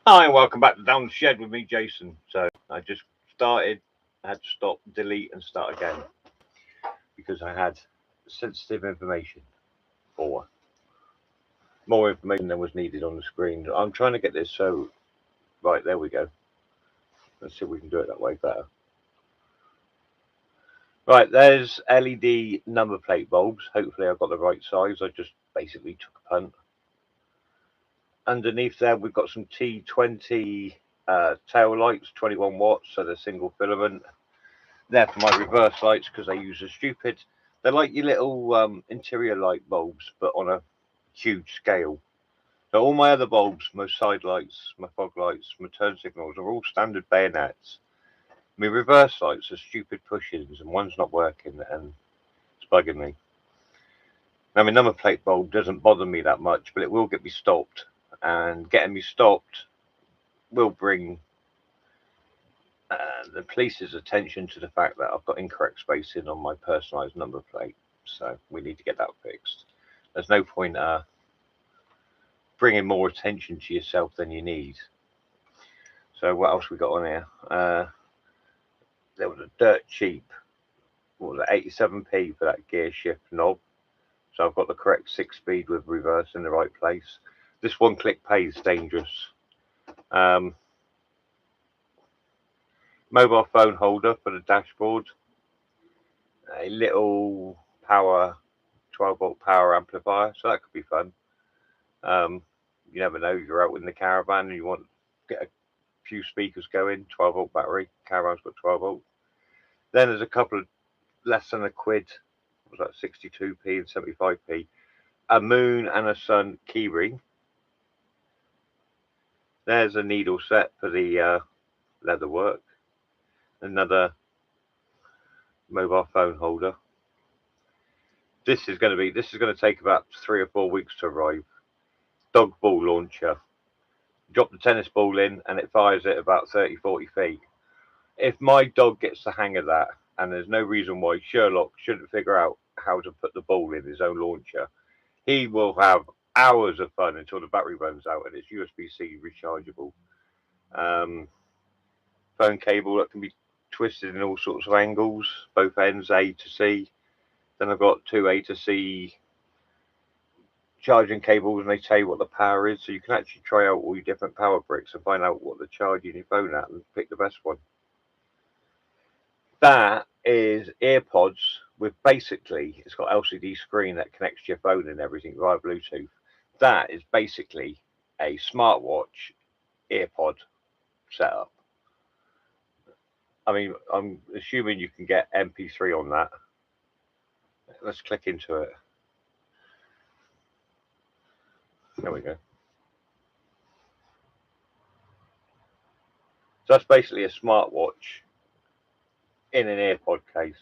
Hi, and welcome back to Down the Shed with me, Jason. So I just started, I had to stop, delete, and start again because I had sensitive information or more information than was needed on the screen. I'm trying to get this so, right, there we go. Let's see if we can do it that way better. Right, there's LED number plate bulbs. Hopefully I've got the right size. I just basically took a punt. Underneath there, we've got some T20 tail lights, 21 watts, so they're single filament. They're for my reverse lights because they use a stupid. They're like your little interior light bulbs, but on a huge scale. So all my other bulbs, my side lights, my fog lights, my turn signals are all standard bayonets. My reverse lights are stupid push-ins, and one's not working, and it's bugging me. Now my number plate bulb doesn't bother me that much, but it will get me stopped, and getting me stopped will bring the police's attention to the fact that I've got incorrect spacing on my personalised number plate. So we need to get that fixed. There's no point bringing more attention to yourself than you need. So what else we got on here? There was a dirt cheap, what was it, 87p for that gear shift knob. So I've got the correct 6-speed with reverse in the right place. This one-click pay is dangerous. Mobile phone holder for the dashboard. A little power 12-volt power amplifier, so that could be fun. You never know, you're out in the caravan and you want to get a few speakers going, 12-volt battery, caravan's got 12-volt. Then there's a couple of less than a quid, what was that, 62p and 75p, a moon and a sun keyring. There's a needle set for the leather work. Another mobile phone holder. This is going to take about 3 or 4 weeks to arrive. Dog ball launcher. Drop the tennis ball in and it fires it about 30-40 feet. If my dog gets the hang of that, and there's no reason why Sherlock shouldn't figure out how to put the ball in his own launcher, he will have hours of fun until the battery runs out and it's USB-C rechargeable. Phone cable that can be twisted in all sorts of angles, both ends A to C. Then I've got two A to C charging cables, and they tell you what the power is, so you can actually try out all your different power bricks and find out what they're charging your phone at and pick the best one. That is AirPods with basically, it's got LCD screen that connects to your phone and everything via Bluetooth. That is basically a smartwatch AirPod setup. I mean, I'm assuming you can get MP3 on that. Let's click into it. There we go. So that's basically a smartwatch in an AirPod case.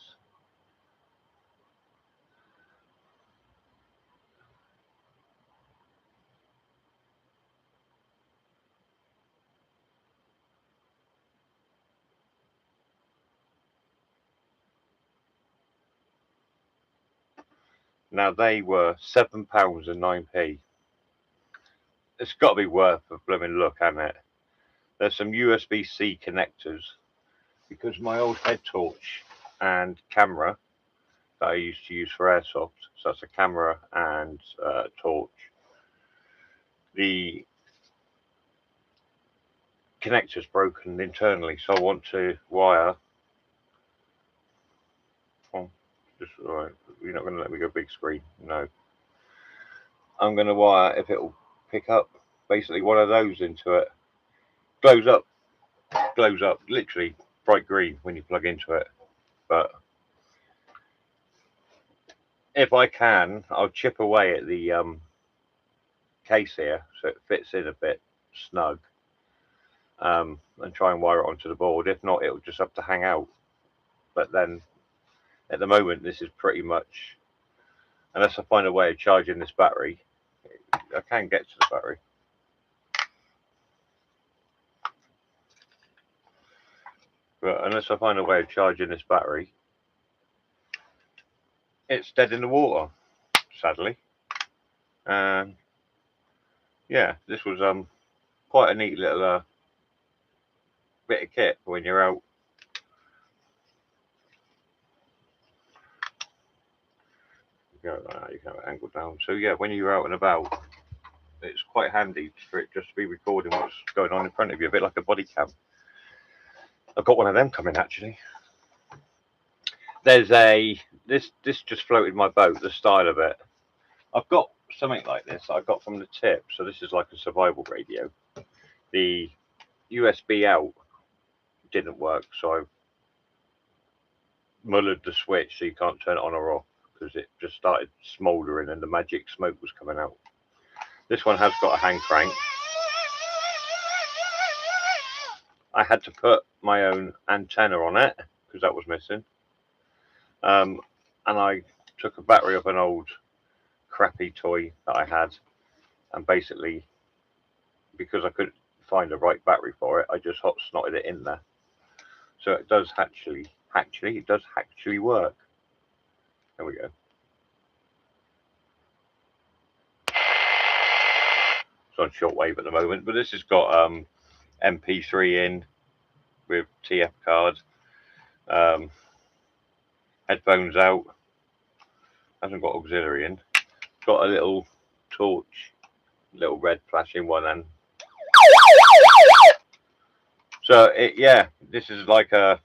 Now they were £7.09. It's got to be worth a blooming look, hasn't it? There's some USB-C connectors because my old head torch and camera that I used to use for airsoft, so that's a camera and torch. The connector's broken internally, so I want to wire. Oh, just all right. You're not going to let me go big screen, no. I'm going to wire, if it'll pick up, basically one of those into it. Glows up, literally bright green when you plug into it. But if I can, I'll chip away at the case here so it fits in a bit snug, and try and wire it onto the board. If not, it'll just have to hang out. But then at the moment, this is pretty much, unless I find a way of charging this battery, I can get to the battery. But unless I find a way of charging this battery, it's dead in the water, sadly. Yeah, this was quite a neat little bit of kit when you're out. You can have it angled down. So yeah, when you're out and about, it's quite handy for it just to be recording what's going on in front of you, a bit like a body cam. I've got one of them coming actually. There's this just floated my boat, the style of it. I've got something like this I got from the tip. So this is like a survival radio. The USB out didn't work, so I mullered the switch so you can't turn it on or off because it just started smouldering and the magic smoke was coming out. This one has got a hand crank. I had to put my own antenna on it because that was missing. And I took a battery of an old crappy toy that I had, and basically, because I couldn't find the right battery for it, I just hot snotted it in there. So it does actually work. There we go. It's on shortwave at the moment, but this has got MP3 in with TF card, headphones out, hasn't got auxiliary in, got a little torch, little red flashing one end. So this is like the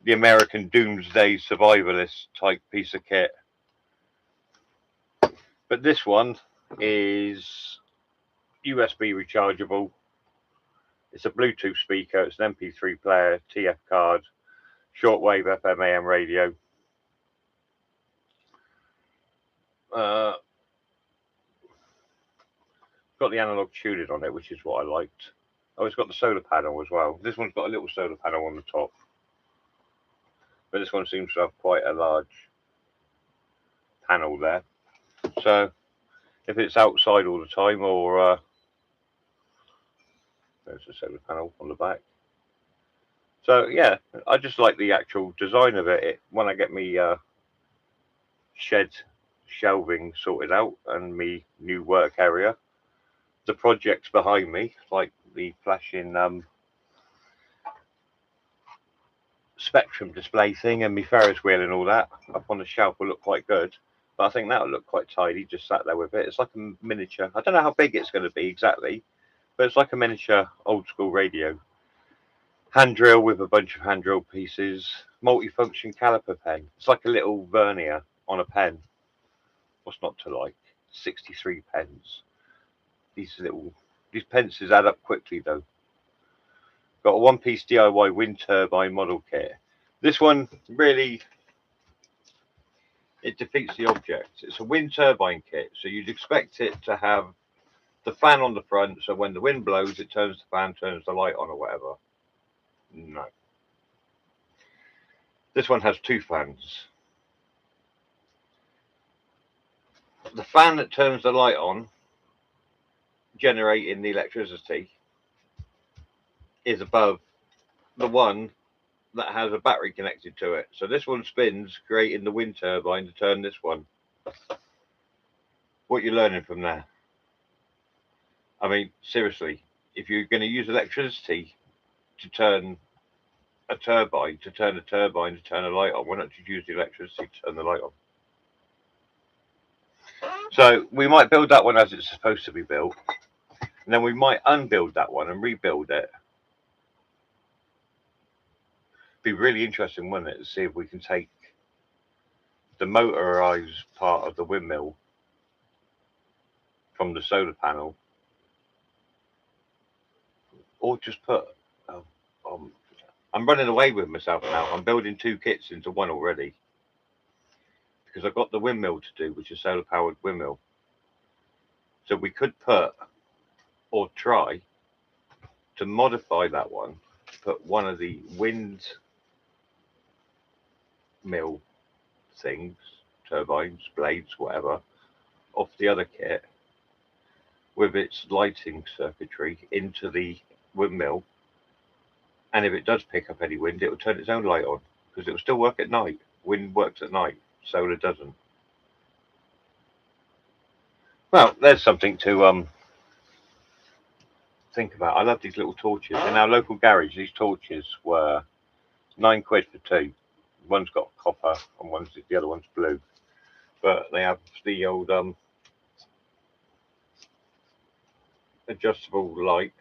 American Doomsday Survivalist type piece of kit. But this one is USB rechargeable. It's a Bluetooth speaker. It's an MP3 player, TF card, shortwave FM AM radio. Got the analog tuning on it, which is what I liked. Oh, it's got the solar panel as well. This one's got a little solar panel on the top, but this one seems to have quite a large panel there. So if it's outside all the time, or there's a solar panel on the back. So yeah, I just like the actual design of it. When I get me shed shelving sorted out and me new work area, the projects behind me, like the flashing spectrum display thing and me Ferris wheel and all that up on the shelf will look quite good. But I think that'll look quite tidy, just sat there with it. It's like a miniature. I don't know how big it's going to be exactly, but it's like a miniature old school radio. Hand drill with a bunch of hand drill pieces. Multifunction caliper pen. It's like a little vernier on a pen. What's not to like? 63 pens. These pencils add up quickly though. Got a one-piece DIY wind turbine model kit. This one really, it defeats the object. It's a wind turbine kit, so you'd expect it to have the fan on the front, so when the wind blows, it turns the fan, turns the light on or whatever. No. This one has two fans. The fan that turns the light on, generating the electricity, is above the one that has a battery connected to it. So this one spins, creating the wind turbine to turn this one. What you're learning from there? I mean, seriously, if you're going to use electricity to turn a turbine, to turn a light on, why not just use the electricity to turn the light on? So we might build that one as it's supposed to be built, and then we might unbuild that one and rebuild it. Be really interesting, wouldn't it, to see if we can take the motorized part of the windmill from the solar panel, or just put I'm running away with myself now. I'm building two kits into one already because I've got the windmill to do, which is solar powered windmill. So we could put, or try to modify that one, put one of the wind mill things, turbines, blades, whatever, off the other kit with its lighting circuitry into the windmill, and if it does pick up any wind, it will turn its own light on because it will still work at night. Wind works at night, solar doesn't. Well, there's something to think about it, I love these little torches. In our local garage, these torches were £9 for two. One's got copper and the other one's blue. But they have the old adjustable light.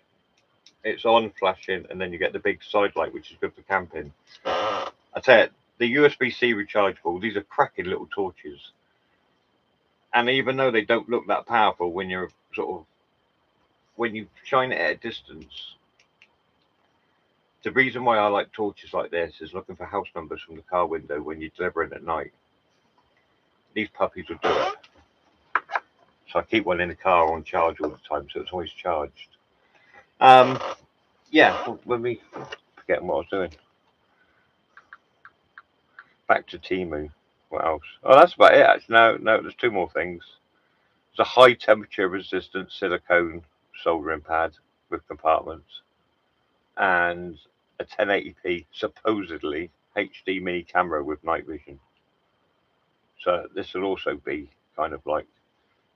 It's on flashing, and then you get the big side light, which is good for camping. I tell you, the USB-C rechargeable, these are cracking little torches. And even though they don't look that powerful when you're when you shine it at a distance, the reason why I like torches like this is looking for house numbers from the car window when you're delivering at night. These puppies will do it. So I keep one in the car on charge all the time, so it's always charged. Yeah, let me forgetting what I was doing. Back to Temu. What else? Oh, that's about it. Actually, no, there's two more things. There's a high temperature resistant silicone soldering pad with compartments, and a 1080p supposedly HD mini camera with night vision. So this will also be kind of like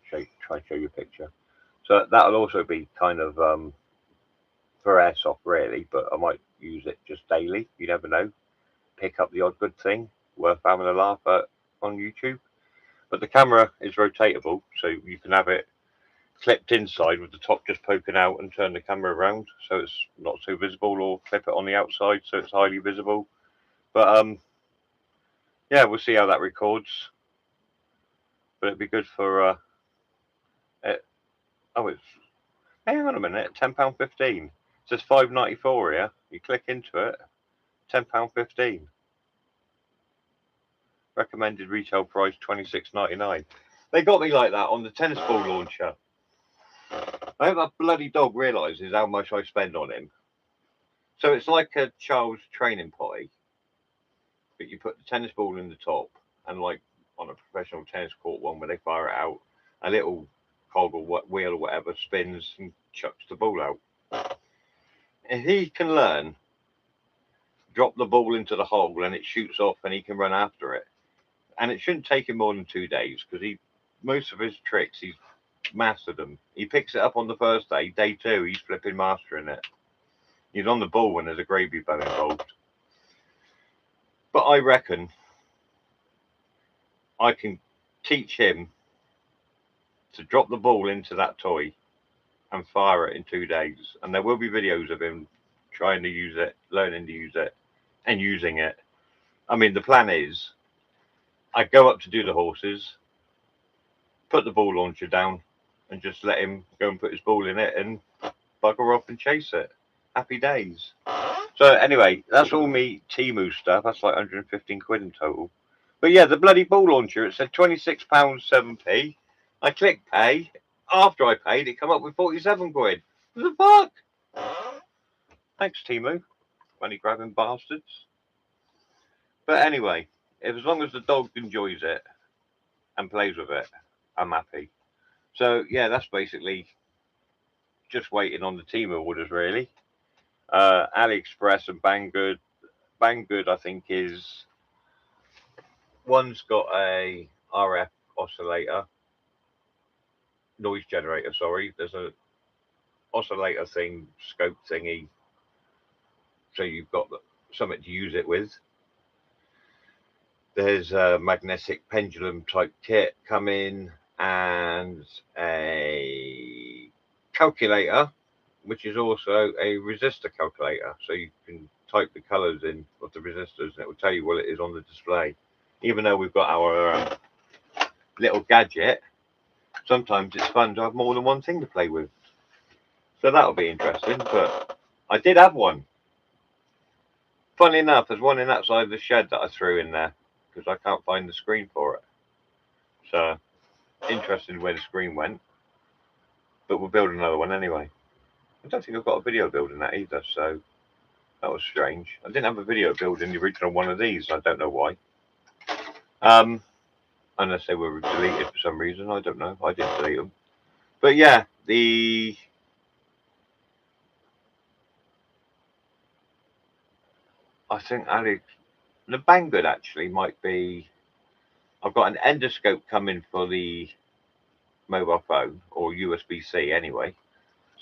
try and show you a picture. So that'll also be kind of for airsoft really, but I might use it just daily. You never know. Pick up the odd good thing worth having a laugh at on YouTube. But the camera is rotatable, so you can have it clipped inside with the top just poking out and turn the camera around so it's not so visible, or clip it on the outside so it's highly visible. But yeah, we'll see how that records. But it'd be good for it. Oh, it's hang on a minute, £10.15. It says £5.94 here. You click into it, £10.15. Recommended retail price £26.99. They got me like that on the tennis ball launcher. I hope that bloody dog realises how much I spend on him. So it's like a child's training potty, but you put the tennis ball in the top, and like on a professional tennis court one where they fire it out, a little cog or wheel or whatever spins and chucks the ball out. If he can learn, drop the ball into the hole and it shoots off and he can run after it. And it shouldn't take him more than 2 days, because most of his tricks, he's mastered them. He picks it up on the first day. Day two, he's flipping mastering it. He's on the ball when there's a gravy bow involved. But I reckon I can teach him to drop the ball into that toy and fire it in 2 days. And there will be videos of him trying to use it, learning to use it, and using it. I mean, the plan is I go up to do the horses, put the ball launcher down, and just let him go and put his ball in it and bugger off and chase it. Happy days. So anyway, that's all me Temu stuff. That's like 115 quid in total. But yeah, the bloody ball launcher, it said £26.07. I clicked pay. After I paid, it come up with 47 quid. What the fuck? Thanks, Temu. Money grabbing bastards. But anyway, as long as the dog enjoys it and plays with it, I'm happy. So yeah, that's basically just waiting on the Temu orders really. AliExpress and Banggood. Banggood, I think, is one's got a RF oscillator, noise generator. Sorry, there's a oscillator thing, scope thingy, so you've got something to use it with. There's a magnetic pendulum type kit coming, and a calculator, which is also a resistor calculator, so you can type the colors in of the resistors and it will tell you what it is on the display. Even though we've got our little gadget, sometimes it's fun to have more than one thing to play with. So that'll be interesting. But I did have one. Funny enough, there's one in that side of the shed that I threw in there because I can't find the screen for it. So interested where the screen went. But we'll build another one anyway. I don't think I've got a video building that either, so that was strange. I didn't have a video building the original one of these. I don't know why. Unless they were deleted for some reason. I don't know. I didn't delete them. But yeah, I think the Banggood actually might be. I've got an endoscope coming for the mobile phone, or USB-C anyway.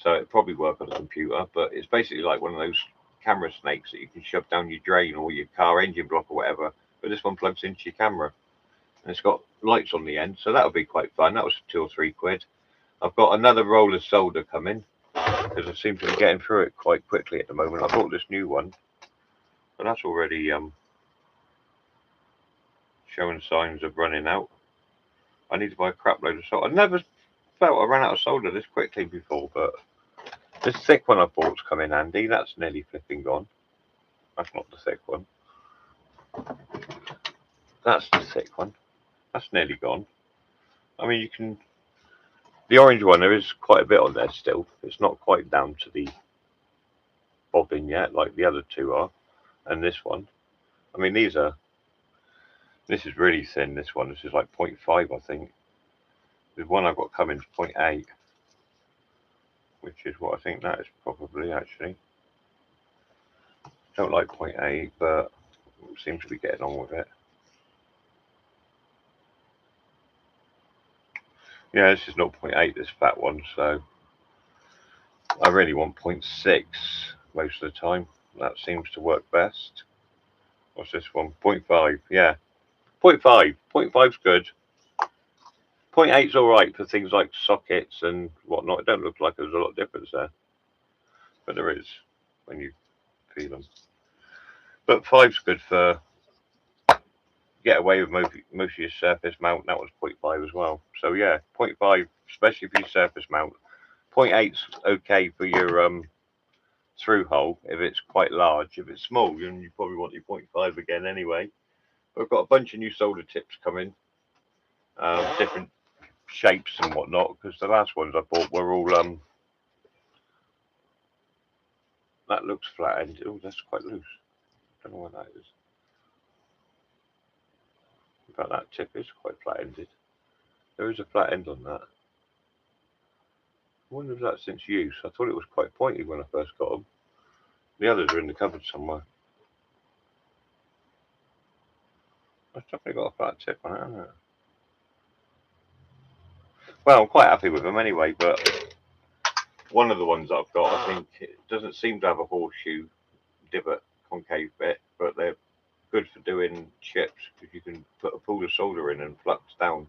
So it'd probably work on the computer, but it's basically like one of those camera snakes that you can shove down your drain or your car engine block or whatever. But this one plugs into your camera, and it's got lights on the end, so that'll be quite fun. That was £2 or £3. I've got another roll of solder coming because I seem to be getting through it quite quickly at the moment. I bought this new one, but that's already showing signs of running out. I need to buy a crap load of solder. I never felt I ran out of solder this quickly before, but this thick one I bought's come in handy. That's nearly flipping gone. That's not the thick one. That's the thick one. That's nearly gone. I mean, you can... The orange one, there is quite a bit on there still. It's not quite down to the bobbin yet, like the other two are. And this one. I mean, these are... This is really thin, this one. This is like 0.5, I think. The one I've got coming is 0.8. Which is what I think that is probably, actually. Don't like 0.8, but seems to be getting on with it. Yeah, this is 0.8, this fat one, so I really want 0.6 most of the time. That seems to work best. What's this one? 0.5, yeah. 0.5. 0.5's good. 0.8's alright for things like sockets and whatnot. It don't look like there's a lot of difference there. But there is when you feel them. But 5's good for get away with most of your surface mount. That was 0.5 as well. So yeah, 0.5, especially for your surface mount. 0.8's okay for your through hole if it's quite large. If it's small, then you probably want your 0.5 again anyway. But I've got a bunch of new solder tips coming, different shapes and whatnot, because the last ones I bought were all that looks flat ended. Oh, that's quite loose. Don't know what that is. In fact, that tip is quite flat ended. There is a flat end on that. I wonder if that's since use. I thought it was quite pointy when I first got them. The others are in the cupboard somewhere. I've definitely got a flat tip on it, hasn't it? Well, I'm quite happy with them anyway, but one of the ones I've got, I think, it doesn't seem to have a horseshoe divot concave bit, but they're good for doing chips because you can put a pool of solder in and flux down.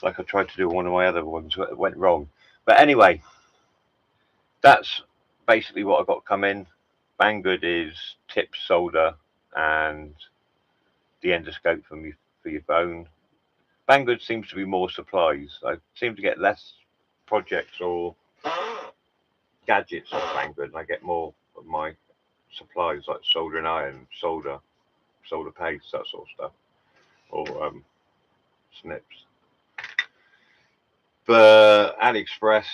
Like I tried to do one of my other ones, but it went wrong. But anyway, that's basically what I got coming. Banggood is tip solder and the endoscope for your phone. Banggood seems to be more supplies. I seem to get less projects or gadgets off Banggood, and I get more of my supplies like soldering iron, solder paste, that sort of stuff, or snips. But AliExpress,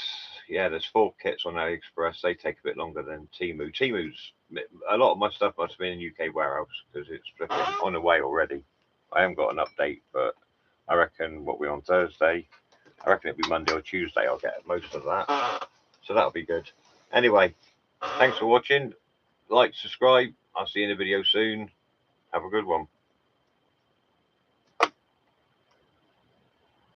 yeah, there's 4 kits on AliExpress. They take a bit longer than Temu. Temu's a lot of my stuff must be in a UK warehouse because it's on the way already. I haven't got an update, but I reckon what we're on Thursday. I reckon it'll be Monday or Tuesday. I'll get most of that, so that'll be good. Anyway, thanks for watching. Like, subscribe. I'll see you in a video soon. Have a good one.